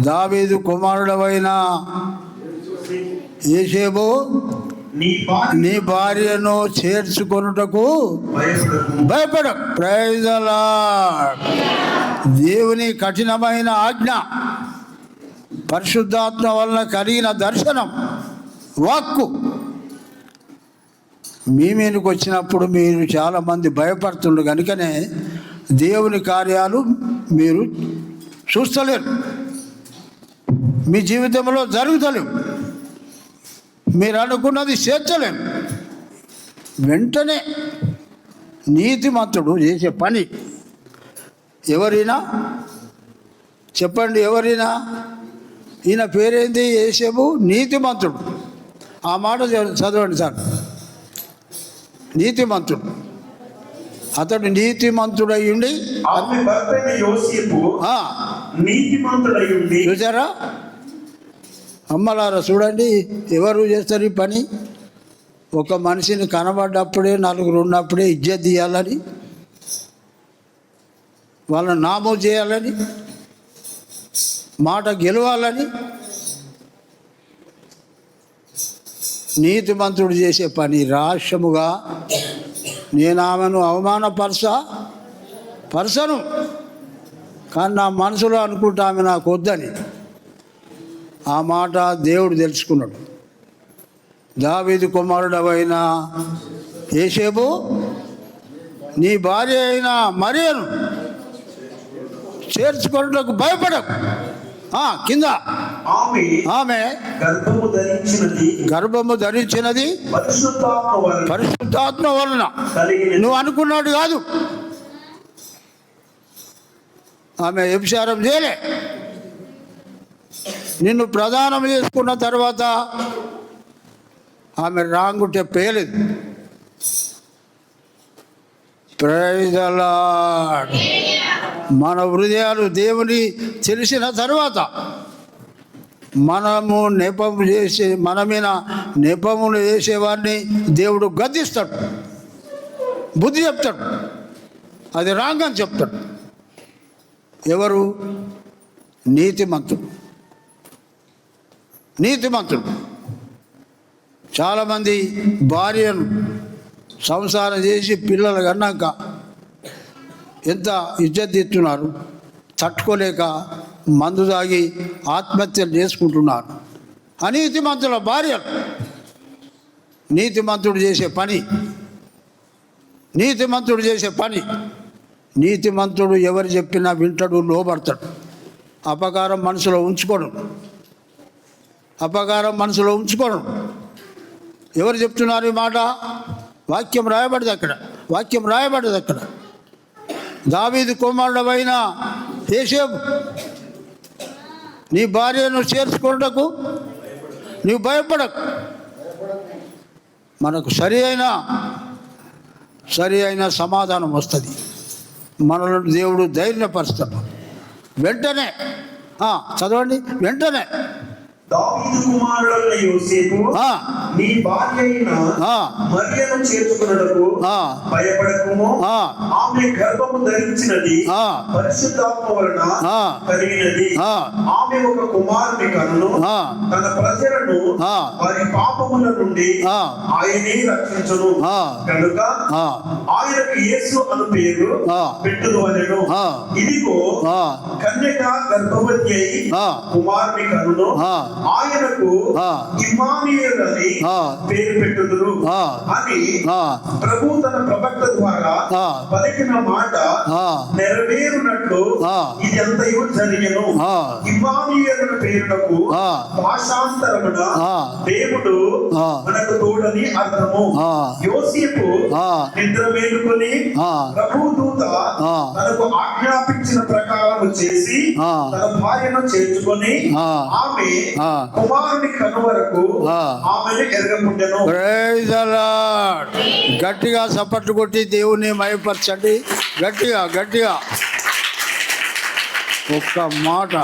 దావీదు కుమారుడవైన యోసేపు నీ భార్యను చేర్చుకొనుటకు భయపడ. Praise the lord. దేవుని కఠినమైన ఆజ్ఞ, పరిశుద్ధాత్మ వలన కలిగిన దర్శనం, వాక్కు మీ మీదకి వచ్చినప్పుడు మీరు చాలామంది భయపడుతుండ్రు. కనుకనే దేవుని కార్యాలు మీరు చూస్తలేరు, మీ జీవితంలో జరుగుతలేవు, మీరు అనుకున్నది చేర్చలేరు. వెంటనే నీతిమంతుడు చేసే పని ఎవరైనా చెప్పండి, ఎవరైనా? ఈయన పేరేంది? యోసేపు నీతిమంతుడు. ఆ మాట చదవండి సార్. నీతిమంతుడు. అతడు నీతిమంతుడయ్యుండి, చూసారా అమ్మలారా? చూడండి, ఎవరు చేస్తారు ఈ పని? ఒక మనిషిని కనబడ్డప్పుడే, నలుగురు ఉన్నప్పుడే ఇజ్జత్ తీయాలని, వాళ్ళని నామోదు చేయాలని, మాట గెలవాలని నీతిమంతుడు చేసే పని. రహస్యముగా నేను ఆమెను అవమానపరచను, కానీ నా మనసులో అనుకుంటా ఆమె నాకు వద్దని. ఆ మాట దేవుడు తెలుసుకున్నాడు. దావీదు కుమారుడవైన యోసేపు నీ భార్య అయిన మరియను చేర్చుకొనుటకు భయపడకు. కింద ఆమె గర్భము ధరించినది పరిశుద్ధాత్మ వలన. నువ్వు అనుకున్నాడు కాదు. ఆమె వ్యభిచారం చేయలే. నిన్ను ప్రదానం చేసుకున్న తర్వాత ఆమె రాంగుంటే పేయలేదు. Praise the lord. మన హృదయాలు దేవుని తెలిసిన తర్వాత మనము నెపము చేసే, మన మీద నెపములు చేసేవాడిని దేవుడు గద్దిస్తాడు, బుద్ధి చెప్తాడు, అది రాంగ్ అని చెప్తాడు. ఎవరు? నీతిమంతుడు. నీతిమంతుడు. చాలామంది భార్యను సంసారం చేసి పిల్లలు కన్నాక ఎంత ఇజ్జత్ ఇస్తున్నారు, తట్టుకోలేక మందు తాగి ఆత్మహత్యలు చేసుకుంటున్నారు. అనీతిమంతుల భార్యలు. నీతిమంతుడు చేసే పని, నీతిమంతుడు చేసే పని. నీతిమంతుడు ఎవరు చెప్పినా వింటాడు, లోబడతాడు. అపకారం మనసులో ఉంచుకోడు, అపకారం మనసులో ఉంచుకోడు. ఎవరు చెప్తున్నారు ఈ మాట? వాక్యం రాయబడదు అక్కడ, వాక్యం రాయబడదు అక్కడ. దావీదు కుమారుడవైన యోసేపు నీ భార్యను చేర్చుకొనుటకు నీవు భయపడకు. మనకు సరి అయిన సమాధానం వస్తుంది. మనలో దేవుడు ధైర్యపరుస్తాడు. వెంటనే చదవండి, వెంటనే దావీదు కుమారుడైన యోసేపు నీ భార్య అయిన మరియను చేర్చుకొనుటకు భయపడకుము. ఆమె గర్భము ధరించినది పరిశుద్ధాత్మ వలన కలిగినది. ఆమె ఒక కుమారుని కనును. తన ప్రజలను వారి పాపముల నుండి ఆయనే రక్షించును. కనుక ఆయనకు యేసు అను పేరు పెట్టుదు అనెను. ఇదిగో కన్యక గర్భవతి అయి కుమారుని కనును. ఆయనకు ఇమ్మానుయేలు అని పేరు పెట్టుదురు అని ప్రభు తన ప్రవక్త ద్వారా పలికిన మాట నెరవేరునట్లు ఇది ఎంతయో జరిగెను. ఇమ్మానుయేలు పేరునకు భాషాంతరమున దేవుడు మనకు తోడని అర్థము. యోసేపు నిద్ర మేలుకొని ప్రభు దూత తనకు ఆజ్ఞాపించిన ప్రకారము చేసి తన భార్యను చేర్చుకొని ఆమె కుమారుని కను వరకు ఆమెను ఎరగకుండెను. Praise the lord. గట్టిగా చప్పట్లు కొట్టి దేవుని మహిమపరచండి. గట్టిగా గట్టిగా ఒక్క మాట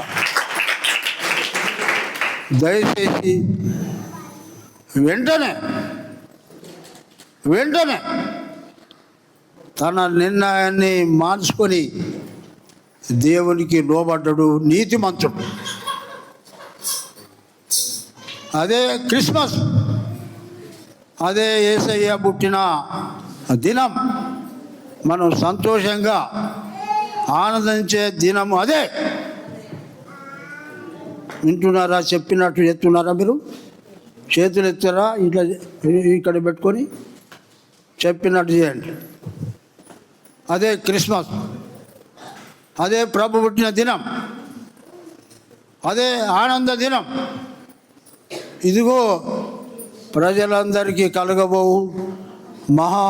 దయచేసి వెంటనే తన నిర్ణయాన్ని మార్చుకొని దేవునికి లోబడ్డాడు నీతిమంతుడు. అదే క్రిస్మస్, అదే యేసయ్య పుట్టిన దినం, మనం సంతోషంగా ఆనందించే దినము అదే. వింటున్నారా? చెప్పినట్టు ఎత్తున్నారా? మీరు చేతులు ఎత్తారా? ఇట్లా ఇక్కడ పెట్టుకొని చెప్పినట్టు చేయండి. అదే క్రిస్మస్, అదే ప్రభు పుట్టిన దినం, అదే ఆనంద దినం. ఇదిగో ప్రజలందరికీ కలగబోవు మహా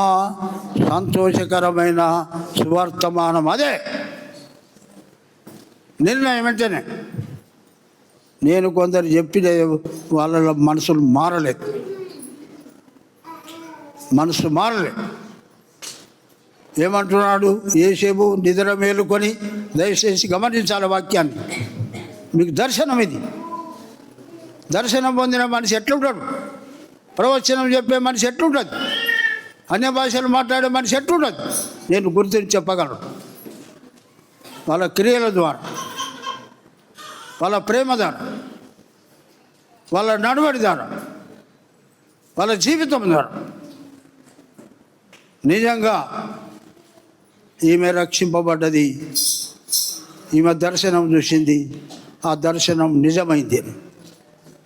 సంతోషకరమైన సువర్తమానం అదే. నిర్ణయం వెంటనే. నేను కొందరు చెప్పిన వాళ్ళ మనసులు మారలేదు, మనసు మారలేదు. ఏమంటున్నాడు? యేసేపు నిద్ర మేలుకొని, దయచేసి గమనించాలి వాక్యాన్ని. మీకు దర్శనం ఇది. దర్శనం పొందిన మనిషి ఎట్లుంటాడు? ప్రవచనం చెప్పే మనిషి ఎట్లుంటుంది? అన్య భాషలు మాట్లాడే మనిషి ఎట్లుంటుంది? నేను గుర్తించి చెప్పగలను. వాళ్ళ క్రియల ద్వారా, వాళ్ళ ప్రేమ ద్వారా, వాళ్ళ నడవడి ద్వారా, వాళ్ళ జీవితం ద్వారా. నిజంగా ఈమె రక్షింపబడ్డది, ఈమె దర్శనం చూసింది, ఆ దర్శనం నిజమైంది.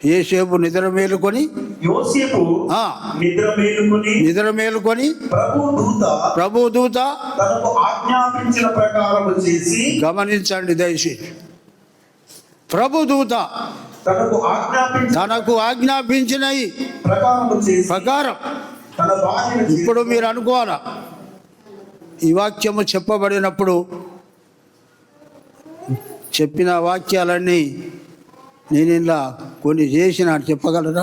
యేసేపు నిద్ర మేలుకొని, యోసేపు నిద్ర మేలుకొని ప్రభు దూత తనకు ఆజ్ఞాపించిన ప్రకారం చేసి, గమనించండి దయచేసి, ప్రభు దూత తనకు ఆజ్ఞాపించిన ప్రకారం. ఇప్పుడు మీరు అనుకోవాలా, ఈ వాక్యము చెప్పబడినప్పుడు చెప్పిన వాక్యాలన్నీ నేను ఇలా కొన్ని చేసిన చెప్పగలరా?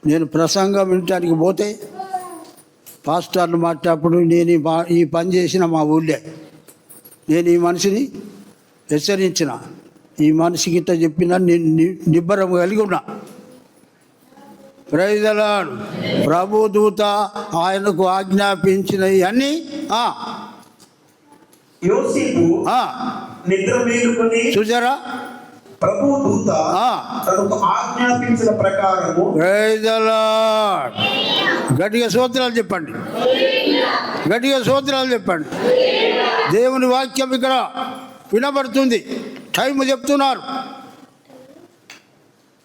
నేను ప్రసంగం వినటానికి పోతే పాస్టర్లు మాట్లాడప్పుడు నేను ఈ పని చేసిన మా ఊళ్ళే, నేను ఈ మనిషిని హెచ్చరించిన, ఈ మనిషికి ఇట్లా చెప్పిన నిబ్బరం కలిగి ఉన్నా. Praise the lord. ప్రభు దూత ఆయనకు ఆజ్ఞాపించినవి అన్నీ చూసారా? ప్రభు దూత తనకు ఆజ్ఞాపించిన ప్రకారము. Praise the lord. గట్టిగా స్తోత్రాలు చెప్పండి, గట్టిగా స్తోత్రాలు చెప్పండి. దేవుని వాక్యం ఇక్కడ వినబడుతుంది. టైం చెప్తున్నారు,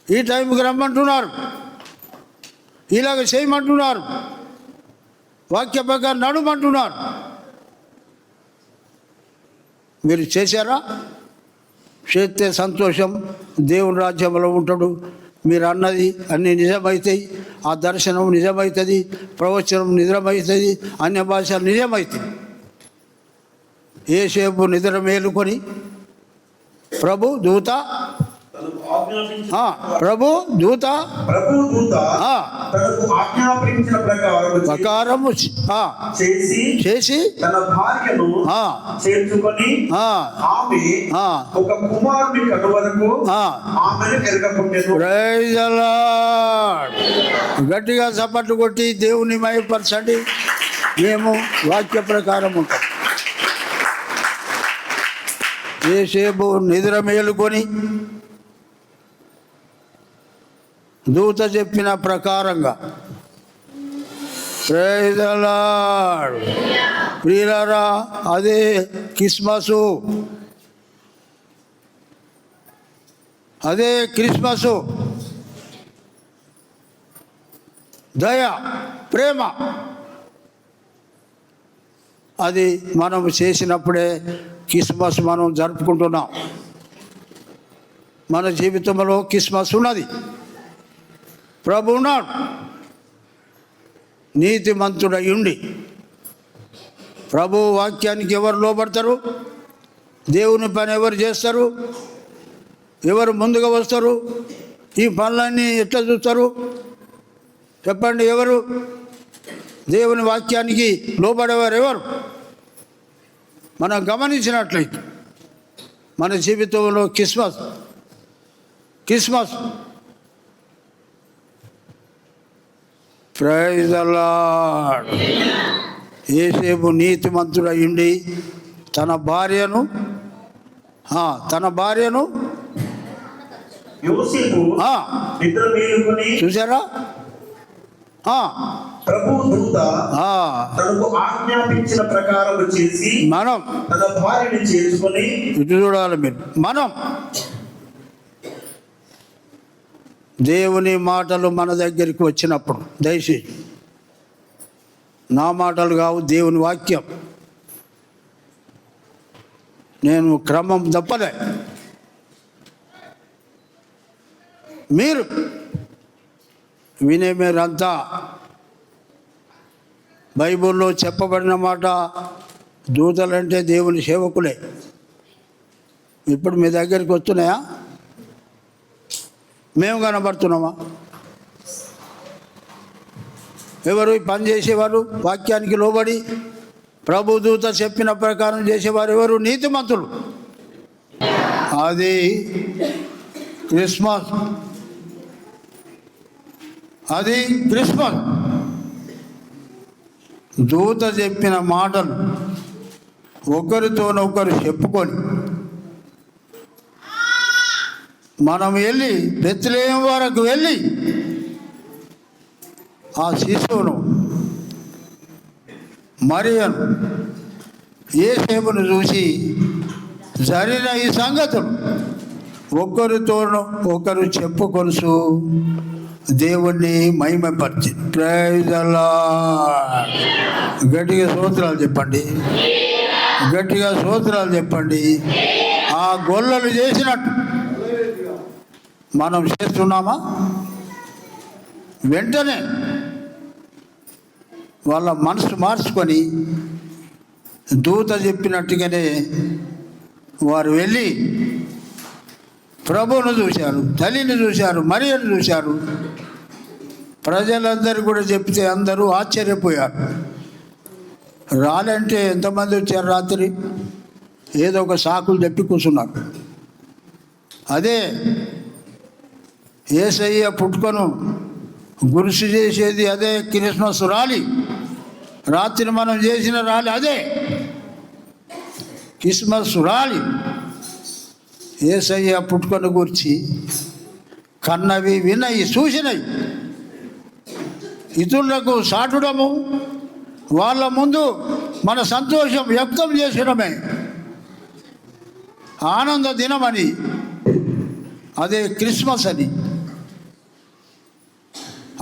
ఈ టైంకి రమ్మంటున్నారు, ఇలాగ చేయమంటున్నారు, వాక్య ప్రకారం నడుమంటున్నారు. మీరు చేశారా? చేస్తే సంతోషం, దేవుని రాజ్యంలో ఉంటాడు. మీరు అన్నది అన్నీ నిజమవుతాయి, ఆ దర్శనం నిజమవుతుంది, ప్రవచనం నిజమవుతుంది, అన్య భాషలు నిజమవుతాయి. యేసేపు నిద్ర మేలుకొని ప్రభు దూత ప్రకారము చేసి తన భార్యను చేర్చుకొని ఆమె ఒక కుమారుని కనువరకు ఆమెను ఎరగపుట్టెను. Praise the lord. గట్టిగా చప్పట్లు కొట్టి దేవుని మహిమపరచండి. మేము వాక్య ప్రకారం ఉంటాం. యేసేపు నిద్ర మేలుకొని దూత చెప్పిన ప్రకారంగా. Praise the Lord. ప్రియులారా, అదే క్రిస్మసు, అదే క్రిస్మసు. దయ, ప్రేమ, అది మనం చేసినప్పుడే క్రిస్మస్ మనం జరుపుకుంటున్నాం. మన జీవితంలో క్రిస్మస్ ఉన్నది. ప్రభు ఉన్నాడు. నీతిమంతుడై ఉండి ప్రభు వాక్యానికి ఎవరు లోబడతారు? దేవుని పని ఎవరు చేస్తారు? ఎవరు ముందుగా వస్తారు? ఈ పనులన్నీ ఎట్లా చూస్తారు? చెప్పండి. ఎవరు దేవుని వాక్యానికి లోబడేవారు? ఎవరు? మనం గమనించినట్లయితే మన జీవితంలో క్రిస్మస్ ప్రైజ్ ది లార్డ్. యేసేపు నీతిమంతుడై ఉండి తన భార్యను యోసేపు ఆ, నిద్ర మేలుకొని చూసారా? ఆ, ప్రభు దూత ఆ, తనకు ఆజ్ఞాపించిన ప్రకారం చేసి మనం తన భార్యని చేర్చుకొని ఇటు చూడాలి మీరు. మనం దేవుని మాటలు మన దగ్గరికి వచ్చినప్పుడు, దయచేసి నా మాటలు కావు, దేవుని వాక్యం, నేను క్రమం తప్పలే. మీరు వినే మీరంతా బైబిల్లో చెప్పబడిన మాట, దూతలంటే దేవుని సేవకులే. ఇప్పుడు మీ దగ్గరికి వస్తున్నాయా? మేము కనబడుతున్నామా? ఎవరు ఈ పని చేసేవారు? వాక్యానికి లోబడి ప్రభుదూత చెప్పిన ప్రకారం చేసేవారు ఎవరు? నీతిమంతులు. అది క్రిస్మస్, అది క్రిస్మస్. దూత చెప్పిన మాటలు ఒకరితోనొకరు చెప్పుకొని మనం వెళ్ళి బెత్లెహేము వరకు వెళ్ళి ఆ శిశువును, మరియను, యేసేపును చూసి జరిగిన ఈ సంగతులు ఒకరితోనూ ఒకరు చెప్పుకొలుసు దేవుణ్ణి మహిమపరిచి. Praise the lord. గట్టిగా స్తోత్రాలు చెప్పండి, గట్టిగా స్తోత్రాలు చెప్పండి. ఆ గొల్లలు చేసినట్టు మనం చేస్తున్నామా? వెంటనే వాళ్ళ మనసు మార్చుకొని దూత చెప్పినట్టుగానే వారు వెళ్ళి ప్రభువును చూశారు, తల్లిని చూశారు, మరియను చూశారు. ప్రజలందరూ కూడా చెప్తే అందరూ ఆశ్చర్యపోయారు. రాలంటే ఎంతమంది వచ్చారు? రాత్రి ఏదో ఒక సాకులు చెప్పి కూర్చున్నారు. అదే యేసయ్య పుట్టుకను గురుసు చేసేది అదే క్రిస్మస్ రాలి. రాత్రి మనం చేసిన రాలి అదే క్రిస్మస్ రాలి. యేసయ్య పుట్టుకను గురించి కన్నవి, వినయి, చూసినవి ఇతరులకు సాటుడము, వాళ్ళ ముందు మన సంతోషం వ్యక్తం చేసడమే ఆనంద దినమని, అదే క్రిస్మస్ అని.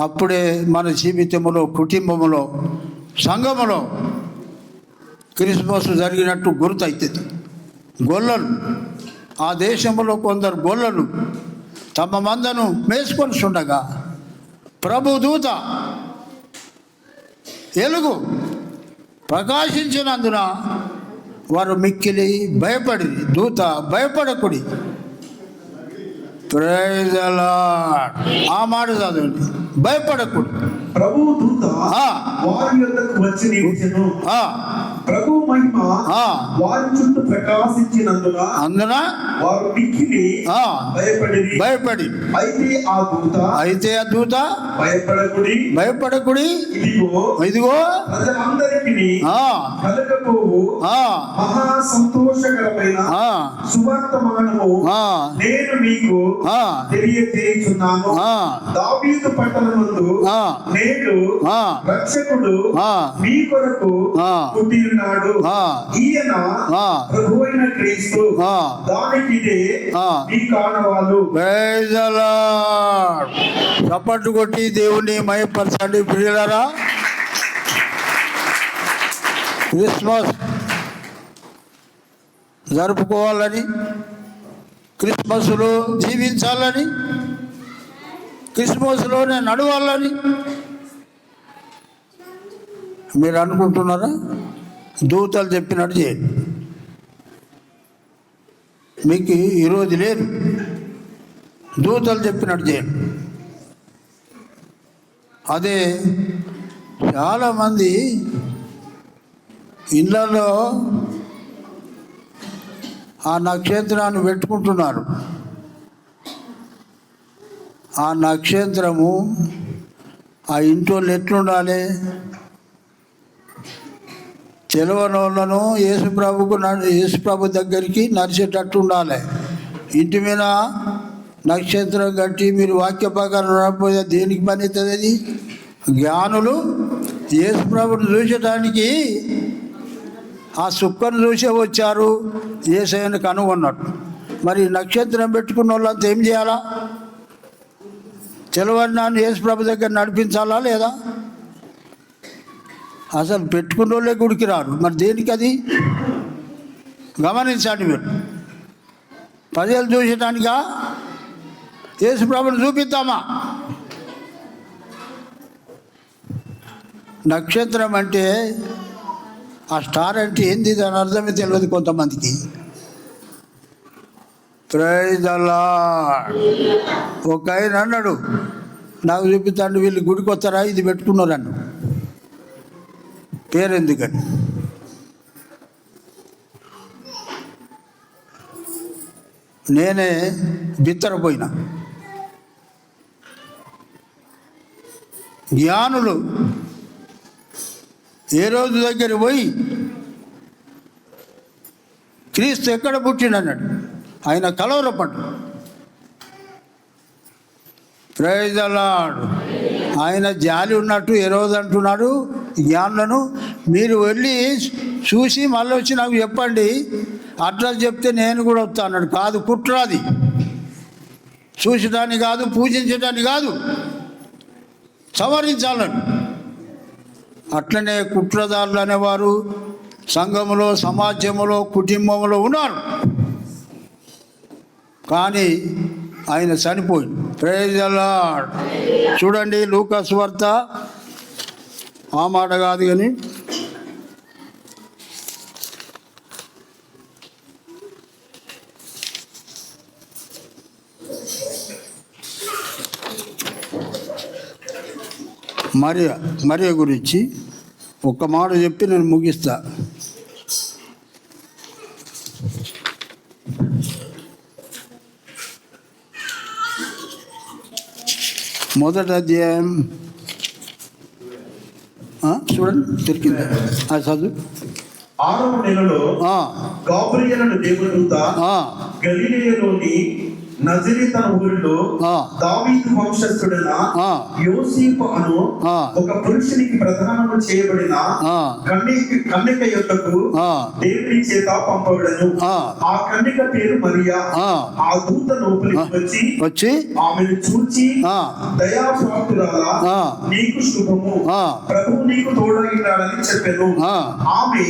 అప్పుడే మన జీవితంలో, కుటుంబంలో, సంఘములో క్రిస్మస్ జరిగినట్టు గుర్తవుతుంది. గొల్లలు, ఆ దేశంలో కొందరు గొల్లలు తమ మందను మేసుకొని ఉండగా ప్రభుదూత ఎలుగు ప్రకాశించినందున వారు మిక్కిలి భయపడి, దూత భయపడకుడి. Praise the lord. ఆ మాట చదవండి, భయపడకుడి. ప్రభు దూత వారి యొద్దకు వచ్చి నిలిచెను. ప్రభు మహిమ వారి చుట్టూ ప్రకాశించినందున అందున వారు మిక్కిలి భయపడి. అయితే ఆ దూత భయపడకుడి, ఇదిగో ప్రజలందరికీ కలగబోవు మహా సంతోషకరమైన సువర్తమానము నేను మీకు తెలియజేయుచున్నాను. దావీదు పట్టణమందు నేడు రక్షకుడు మీ కొరకు పుట్టి ఉన్నాడు. ఈయన ప్రభువైన క్రీస్తు. దానికి ఇదే మీ కానవాలు. Praise the lord. చప్పట్లు కొట్టి దేవుణ్ణి మహిమపరచండి ప్రియులారా. క్రిస్మస్ జరుపుకోవాలని, క్రిస్మస్లో జీవించాలని, క్రిస్మస్లోనే నడవాలని మీరు అనుకుంటున్నారా? దూతలు చెప్పినట్టు చేయండి. మీకు ఈరోజు లేదు, దూతలు చెప్పినట్టు చేయండి. అదే చాలామంది ఇళ్ళలో ఆ నక్షత్రాన్ని పెట్టుకుంటున్నారు. ఆ నక్షత్రము ఆ ఇంట్లో ఎట్లుండాలి? తెలియని వాళ్ళను యేసుప్రభు దగ్గరికి నడిచేటట్టు ఉండాలి. ఇంటి మీద నక్షత్రం కట్టి మీరు వాక్య ప్రకారం రాకపోతే దేనికి పని అవుతుంది? అది జ్ఞానులు యేసు ప్రభుని చూసడానికి ఆ సుక్కను చూసే వచ్చారు, యేసయ్యను కనుగొన్నట్టు. మరి నక్షత్రం పెట్టుకున్న వాళ్ళంతా ఏం చేయాలా? తెలవన్నాను యేసు ప్రభు దగ్గర నడిపించాలా లేదా? అసలు పెట్టుకున్న వాళ్ళే గుడికి రారు. మరి దేనికి అది? గమనించండి మీరు. ప్రజలు చూసడానికా? యేసు ప్రభుని చూపిద్దామా? నక్షత్రం అంటే ఆ స్టార్ అంటే ఏంది దాని అర్థమే తెలియదు కొంతమందికి. Praise the Lord. ఒక ఆయన అన్నాడు, నాకు చూపిస్తాడు, వీళ్ళు గుడికి వస్తారా ఇది పెట్టుకున్నారు అన్న. పేరెందుకని? నేనే బిత్తరపోయినా. జ్ఞానులు ఏ రోజు దగ్గర పోయి క్రీస్తు ఎక్కడ పుట్టిండన్నాడు, ఆయన కలవరపడ్డు. Praise the lord. ఆయన జాలి ఉన్నట్టు ఏ రోజు అంటున్నాడు జ్ఞానులను, మీరు వెళ్ళి చూసి మళ్ళీ వచ్చి నాకు చెప్పండి, అడ్రస్ చెప్తే నేను కూడా వస్తా అన్నాడు. కాదు, కుట్రాది. చూసడానికి కాదు, పూజించడానికి కాదు, సంవరించాలని. అట్లనే కుట్రదారులు అనేవారు సంఘములో, సమాజంలో, కుటుంబంలో ఉన్నారు. కానీ ఆయన చనిపోయింది. Praise the Lord. చూడండి లూకా సువార్త, ఆ మాట కాదు కానీ మరియ గురించి ఒక్క మాట చెప్పి నేను ముగిస్తా. మొదటి అధ్యాయం చూడండి, దొరికిందా? చదువు. 6వ నెలలో గాబ్రియేలు దేవదూత గలిలయలోని నజరేతు ఊరిలో దావీదు వంశస్థుడైన యోసేపు అను ఒక పురుషునికి ప్రధానము చేయబడిన కన్యక యొద్దకు దేవుని చేత పంపబడెను. ఆ కన్యక పేరు మరియా. ఆ దూత లోపలికి వచ్చి ఆమెను చూచి, దయాప్రాప్తురాలా, నీకు శుభము, ప్రభువు నీకు తోడైనాడని చెప్పెను. ఆమె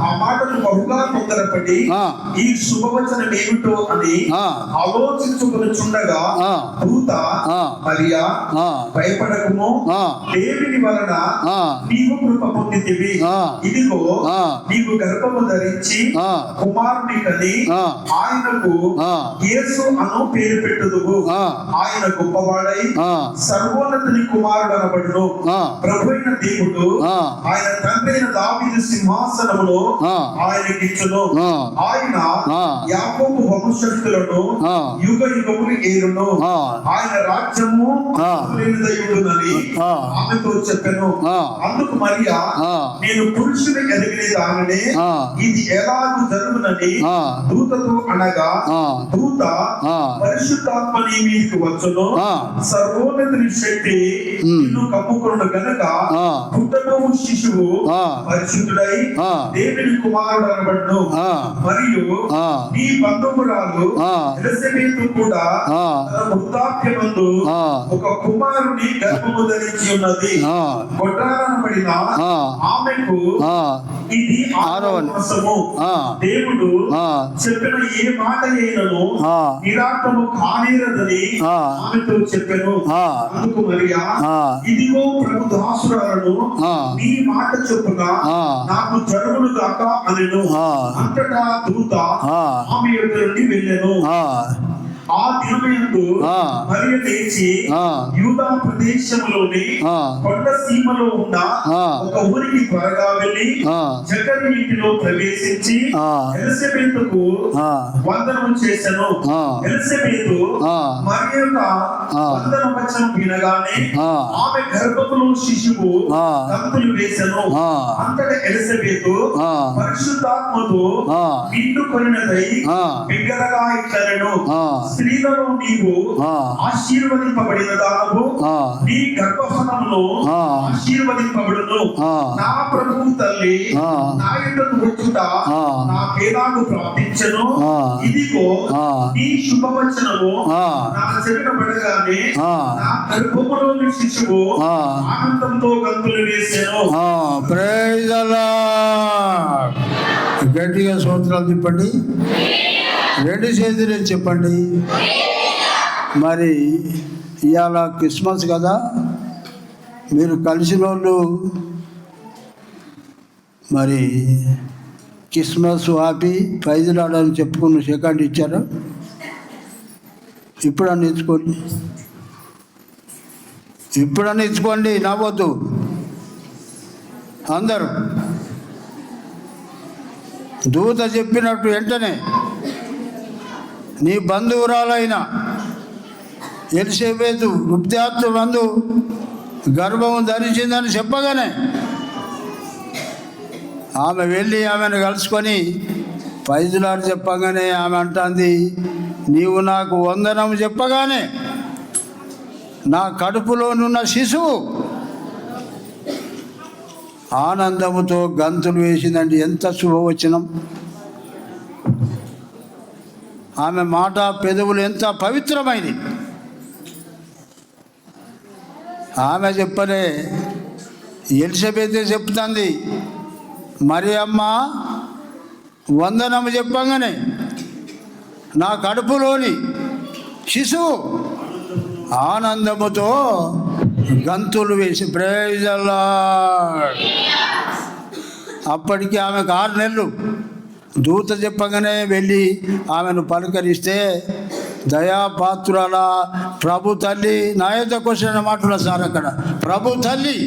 ఆ మాటను బహుగా తొందరపడి ఈ శుభవచనం ఏమిటో అని ఆలోచించుకొనుచుండగా దూత, మరియా, భయపడకుము, దేవుని వలన నీవు కృప పొందితివి. ఇదిగో నీవు గర్భము ధరించి కుమారుని కని ఆయనకు యేసు అను పేరు పెట్టుదువు. ఆయన గొప్పవాడై సర్వోన్నతుని కుమారుడు అనబడును. ప్రభువైన దేవుడు ఆయన తండ్రి అయిన దావీదు సింహాసనములో ఆయనకిచ్చును. ఆయన యాకోబు వంశస్థులను యుగ యుగములు ఏలును. ఆయన రాజ్యము లేనిదయుండునని ఆమెతో చెప్పెను. అందుకు మరియా, నేను పురుషుని ఎదిగిన దానినే ఇది ఎలాగూ జరుగునని దూతతో అనగా, దూత, పరిశుద్ధాత్మ నీ మీదకి వచ్చును, సర్వోన్నతుని శక్తి నిన్ను కమ్ముకొనును గనుక పుట్టబోవు శిశువు పరిశుద్ధుడై దేవుని కుమారుడు అనబడును. మరియు నీ బంధువురాలు ఎలిజబెతు కూడా తన వృద్ధాప్యమందు ఒక కుమారుని గర్భము ధరించి ఉన్నది. కొట్టాలనబడిన ఆమెకు ఇది 6వ మాసము. దేవుడు చెప్పిన ఏ మాట అయినను నిరాటము కానేరదని ఆమెతో చెప్పెను. అందుకు మరియా, ఇదిగో ప్రభు దాసురాలను, నీ మాట చొప్పున నాకు జరుగును గాక అనెను. అంతటా దూత ఆమె యొద్ద నుండి వెళ్ళెను. ఆ దినమందు మరియ లేచి యూదా ప్రదేశంలోని కొండ సీమలో ఉన్న ఒక ఊరికి త్వరగా వెళ్ళి జకరియా ఇంటిలో ప్రవేశించి ఎలిజబెతుకు వందనం చేసెను. ఎలిజబెతు మరియ యొక్క వందన వచనం వినగానే ఆమె గర్భములో శిశువు గంతులు వేసెను. అంతటా ఎలిజబెతు పరిశుద్ధాత్మతో నిండుకొనినదై బిగ్గరగా ఇట్లనెను, స్త్రీలలో నీవు ఆ. ఆశీర్వదింపబడిన దానవు, ఆ. నీ గర్భఫలములో ఆ. ఆశీర్వదింపబడును. ఆ. నా ప్రభువు తల్లి ఆ. నా యొద్దకు వచ్చుట ఆ. నాకేలాగు ప్రార్థించను. ఆ. ఇదిగో ఆ. నీ శుభవచనము ఆ. నా చెవిన పడగానే ఆ. నా గర్భములోని శిశువు ఆ. ఆనందంతో గంతులు వేసెను. Praise the lord. గట్టిగా స్తోత్రాలు చెప్పండి, రెండు చేతులు చెప్పండి. మరి ఇవాళ క్రిస్మస్ కదా, మీరు కలిసిన వాళ్ళు మరి Christmas happy praise the Lord అని చెప్పుకుని సెకండ్ ఇచ్చారు. ఇప్పుడన్నా ఇచ్చుకోండి, ఇప్పుడన్నా ఇచ్చుకోండి, నవ్వద్దు అందరూ. దూత చెప్పినట్టు వెంటనే నీ బంధువురాలైన ఎలిసేబేతు వృద్ధాప్య బంధు గర్భము ధరించిందని చెప్పగానే ఆమె వెళ్ళి ఆమెను కలుసుకొని పైజులాడు చెప్పగానే ఆమె అంటుంది, నీవు నాకు వందనం చెప్పగానే నా కడుపులోనున్న శిశువు ఆనందముతో గంతులు వేసిందంటే ఎంత శుభవచనం. ఆమె మాట పెదవులు ఎంత పవిత్రమైనవి. ఆమె చెప్పలే, ఎలిజబెతే చెప్తుంది. మరి అమ్మ వందనము చెప్పగానే నా కడుపులోని శిశువు ఆనందముతో గంతులు వేసి ప్రైజ్ ది లార్డ్. అప్పటికి ఆమెకు 6 నెలలు. దూత చెప్పగానే వెళ్ళి ఆమెను పలకరిస్తే, దయాపాత్రుల ప్రభు తల్లి నా యొద్దకు వచ్చిన మాటలు సార్, అక్కడ ప్రభు తల్లి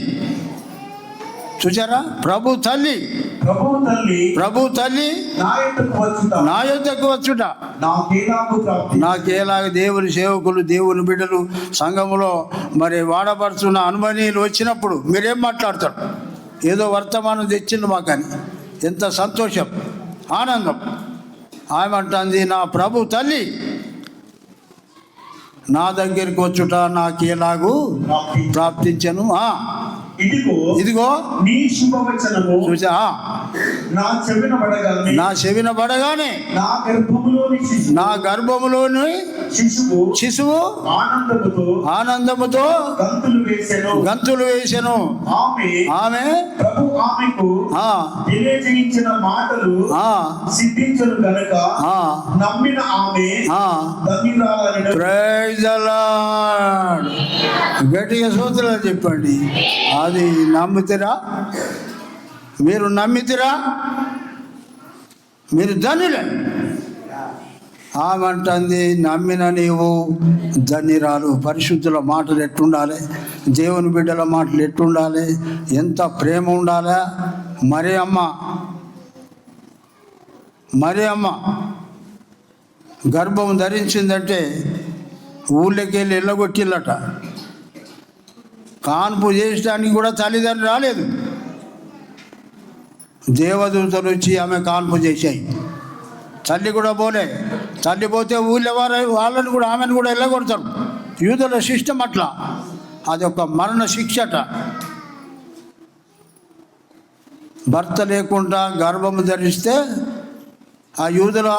చూచారా, ప్రభు తల్లి, ప్రభువు తల్లి ప్రభు తల్లి నా యొద్దకు వచ్చుట నాకేలాగ దేవుని సేవకులు, దేవుని బిడ్డలు సంఘములో మరి వాడబడుతున్న అనుమనీయులు వచ్చినప్పుడు మీరేం మాట్లాడతారు? ఏదో వర్తమానం తెచ్చిండు మాకని, ఎంత సంతోషం, ఆనందం. ఆమె అంటుంది, నా ప్రభు తల్లి నా దగ్గరికి వచ్చుట నాకేలాగూ ప్రాప్తించను. ఇదిగో నీ శుభవచనము చూసా, నా చెవిన పడగానే నా గర్భములోని శిశువు ఆనందముతో గంతులు వేసెను. ఆమె ఆమెకు తెలియజేయించిన మాటలు సిద్ధించను గనుక నమ్మిన ఆమె ధన్యురాలనెను. Praise the lord. గట్టిగా స్తోత్రాలు చెప్పండి. అది నమ్ముతారా? మీరు నమ్మితిరా? మీరు ధన్యులే. ఆమంటుంది, నమ్మిన నీవు ధన్యురాలు. పరిశుద్ధుల మాటలు ఎట్టుండాలి, దేవుని బిడ్డల మాటలు ఎట్టుండాలి, ఎంత ప్రేమ ఉండాలా. మరి అమ్మ గర్భం ధరించిందంటే ఊళ్ళోకి వెళ్ళి వెళ్ళగొట్టిల్లట. కాన్పు చేయడానికి కూడా తల్లిదండ్రులు రాలేదు. దేవదూతలు వచ్చి ఆమె కాన్పు చేశాయి. తల్లి కూడా పోలే. తల్లి పోతే ఊళ్ళో వాళ్ళని కూడా ఆమెను కూడా వెళ్ళగొడతారు. యూదుల సిస్టమ్ అట్లా, అది ఒక మరణ శిక్షట. భర్త లేకుండా గర్భము ధరిస్తే ఆ యూదుల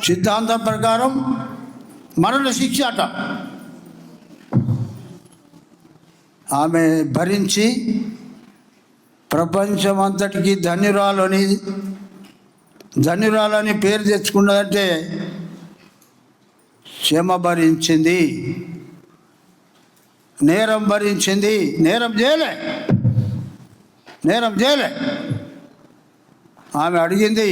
సిద్ధాంతం ప్రకారం మరణ శిక్ష అట. ఆమె భరించి ప్రపంచమంతటికి ధన్యురాలని పేరు తెచ్చుకున్నదంటే శ్రమ భరించింది, నేరం భరించింది. నేరం చేయలే. ఆమె అడిగింది,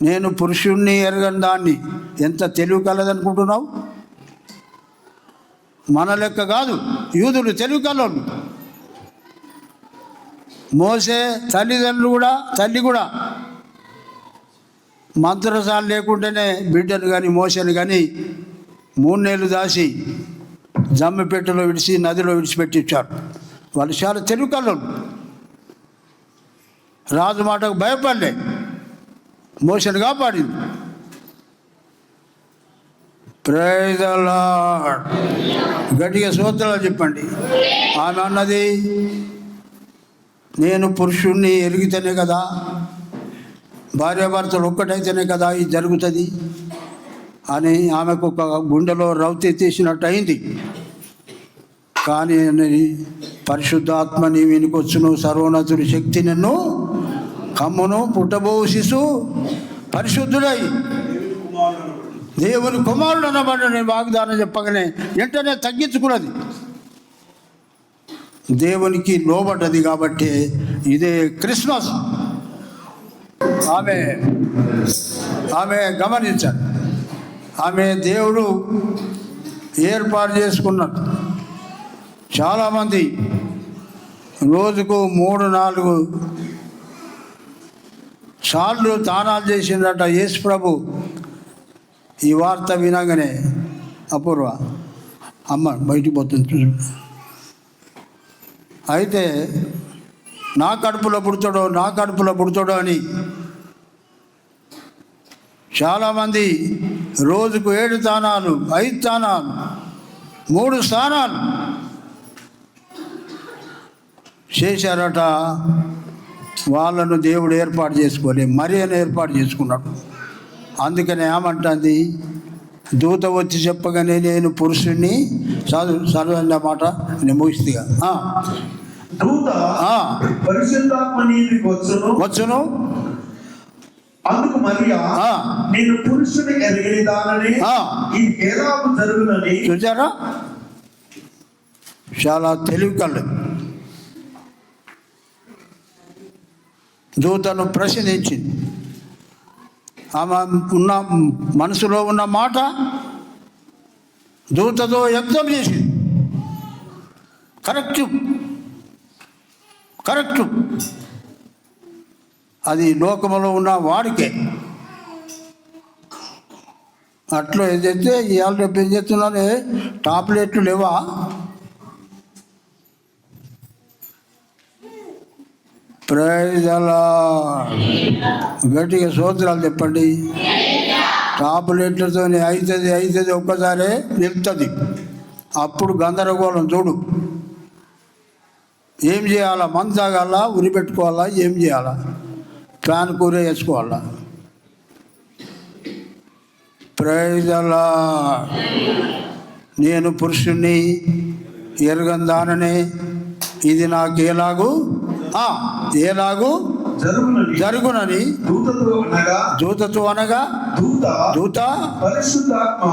నేను పురుషుణ్ణి ఎరగని దాన్ని. ఎంత తెలివి కలదనుకుంటున్నావు? మన లెక్క కాదు, యూదులు తెలివి కలవాళ్ళు. మోసే తల్లి కూడా మంత్రసాలు లేకుండానే బిడ్డను కానీ మోసను కానీ 3 నెలలు దాచి జమ్మిపెట్టెలో విడిచి నదిలో విడిచిపెట్టి ఇచ్చారు. వాళ్ళు చాలా తెలివి కలవాళ్ళు. రాజు మాటకు భయపడలే, మోసను కాపాడింది. Praise the Lord. గట్టిగా స్తోత్రాలు చెప్పండి. ఆమె అన్నది, నేను పురుషుణ్ణి ఎరిగితేనే కదా, భార్యాభర్తలు ఒక్కటైతేనే కదా ఇది జరుగుతుంది అని ఆమెకు ఒక గుండెలో రౌతి తీసినట్టు అయింది. కానీ పరిశుద్ధాత్మ నీ వెనుకొచ్చును, సర్వోన్నతుడి శక్తి నిన్ను కమ్మును, పుట్టబో శిశు పరిశుద్ధుడై దేవుని కుమారుడు అన్నమాట నేను వాగ్దానం చెప్పగానే వెంటనే తగ్గించుకున్నది. దేవునికి లోబడ్డది కాబట్టి ఇదే క్రిస్మస్. ఆమె గమనించాడు, ఆమె దేవుడు ఏర్పాటు చేసుకున్నాడు. చాలామంది రోజుకు 3-4 సార్లు దానాలు చేసిందట యేసు ప్రభు. ఈ వార్త వినగానే అపూర్వ అమ్మ బయటికి పోతుంది చూడు. అయితే నా కడుపులో పుడతాడో అని చాలామంది రోజుకు 7 దానాలు, 5 దానాలు, 3 స్నానాలు చేశారట. వాళ్ళను దేవుడు ఏర్పాటు చేసుకోలే, మరియను ఏర్పాటు చేసుకున్నాడు. అందుకని ఏమంటుంది, దూత వచ్చి చెప్పగానే నేను పురుషుణ్ణి చదవండి మాట నేను ముగిస్తుగా. దూత పరిశుద్ధాత్మ నీకు వచ్చును, అందుకు మరియా నేను పురుషుని ఎరిగిదానని ఇది ఎలాగూ జరుగునని. చూసారా, చాలా తెలివి కళ్ళు. దూతను ప్రశ్నించింది. ఆమె ఉన్న మనసులో ఉన్న మాట దూతతో వ్యక్తం చేసింది. కరెక్ట్. అది లోకంలో ఉన్న వాడికే. అట్లా ఏదైతే ఇవాళ రేపు ఏం చేస్తున్నానే, టాబ్లెట్లు లేవా? Praise the Lord. గట్టిగా స్తోత్రాలు చెప్పండి. టాబ్లెట్లతో అవుతుంది ఒక్కసారి నిలుతుంది. అప్పుడు గందరగోళం చూడు. ఏం చేయాలా? మందు తాగాలా, ఉరి పెట్టుకోవాలా, ఏం చేయాలా? ఫ్యాన్ కూర వేసుకోవాలా? Praise the Lord. నేను పురుషుణ్ణి ఎరగందాననే ఇది నాకు ఎలాగూ జరుగునని దూతతో అనగా దూత పరిశుద్ధాత్మ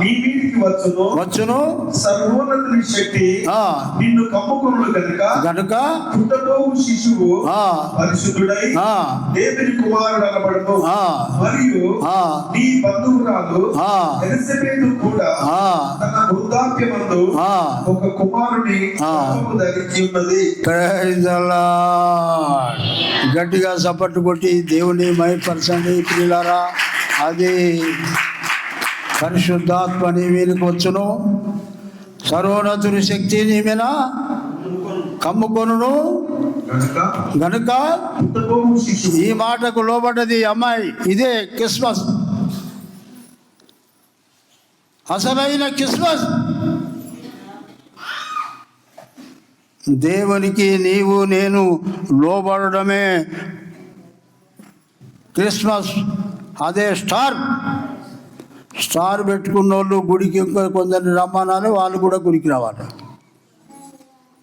నీ మీదికి వచ్చును, సర్వోన్నతుని శక్తి నిన్ను కమ్ముకొనును గనుక పుట్టబోవు శిశువు పరిశుద్ధుడై దేవుని కుమారుడు అనబడును. మరియు నీ బంధువురాలు ఎలిజబెతు కూడా తన వృద్ధాప్యమందు ఒక కుమారుని ధరించి ఉన్నది. గట్టిగా సపట్టు కొట్టి దేవుని మహిమపరచండి ప్రియులారా. అది పరిశుద్ధాత్మ నీ మీదకి వచ్చును, సర్వోన్నతుని శక్తి నీ మీద కమ్ముకొనును గనుక ఈ మాటకు లోబడ్డది అమ్మాయి. ఇదే క్రిస్మస్, అసలైన క్రిస్మస్. దేవునికి నీవు నేను లోబడమే క్రిస్మస్. అదే స్టార్ పెట్టుకున్న వాళ్ళు గుడికి ఇంకా కొందరిని రమ్మనాలి, వాళ్ళు కూడా గుడికి రావాలి.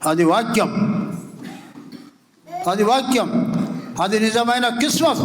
అది వాక్యం, అది నిజమైన క్రిస్మస్.